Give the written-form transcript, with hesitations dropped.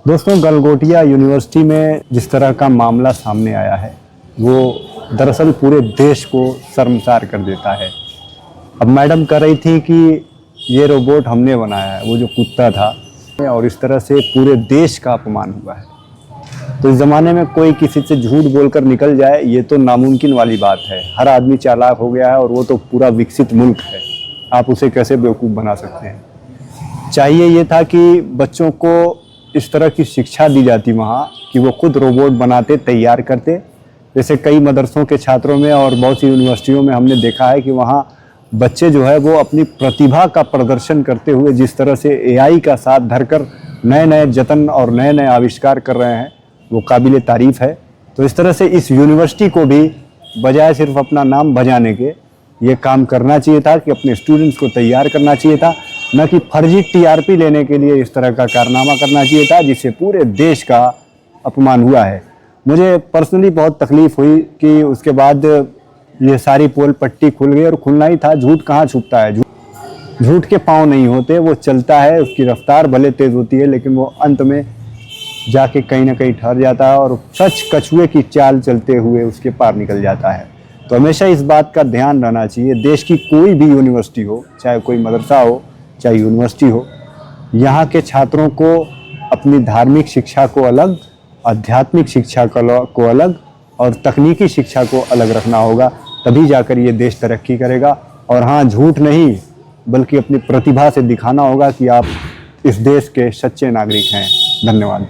दोस्तों, गलगोटिया यूनिवर्सिटी में जिस तरह का मामला सामने आया है वो दरअसल पूरे देश को शर्मसार कर देता है। अब मैडम कह रही थी कि ये रोबोट हमने बनाया है, वो जो कुत्ता था, और इस तरह से पूरे देश का अपमान हुआ है। तो इस ज़माने में कोई किसी से झूठ बोलकर निकल जाए ये तो नामुमकिन वाली बात है। हर आदमी चालाक हो गया है और वो तो पूरा विकसित मुल्क है, आप उसे कैसे बेवकूफ़ बना सकते हैं। चाहिए ये था कि बच्चों को इस तरह की शिक्षा दी जाती वहाँ कि वो खुद रोबोट बनाते, तैयार करते। जैसे कई मदरसों के छात्रों में और बहुत सी यूनिवर्सिटियों में हमने देखा है कि वहाँ बच्चे जो है वो अपनी प्रतिभा का प्रदर्शन करते हुए जिस तरह से एआई का साथ धरकर नए नए जतन और नए नए आविष्कार कर रहे हैं, वो काबिल तारीफ़ है। तो इस तरह से इस यूनिवर्सिटी को भी बजाय सिर्फ अपना नाम बजाने के ये काम करना चाहिए था कि अपने स्टूडेंट्स को तैयार करना चाहिए था, न कि फर्जी टीआरपी लेने के लिए इस तरह का कारनामा करना चाहिए था जिससे पूरे देश का अपमान हुआ है। मुझे पर्सनली बहुत तकलीफ़ हुई कि उसके बाद ये सारी पोल पट्टी खुल गई, और खुलना ही था। झूठ कहाँ छुपता है, झूठ के पाँव नहीं होते, वो चलता है, उसकी रफ्तार भले तेज़ होती है लेकिन वो अंत में जाके कहीं ना कहीं ठहर जाता है और सच कछुए की चाल चलते हुए उसके पार निकल जाता है। तो हमेशा इस बात का ध्यान रहना चाहिए, देश की कोई भी यूनिवर्सिटी हो, चाहे कोई मदरसा हो चाहे यूनिवर्सिटी हो, यहाँ के छात्रों को अपनी धार्मिक शिक्षा को अलग, आध्यात्मिक शिक्षा को अलग और तकनीकी शिक्षा को अलग रखना होगा। तभी जाकर ये देश तरक्की करेगा। और हाँ, झूठ नहीं बल्कि अपनी प्रतिभा से दिखाना होगा कि आप इस देश के सच्चे नागरिक हैं। धन्यवाद।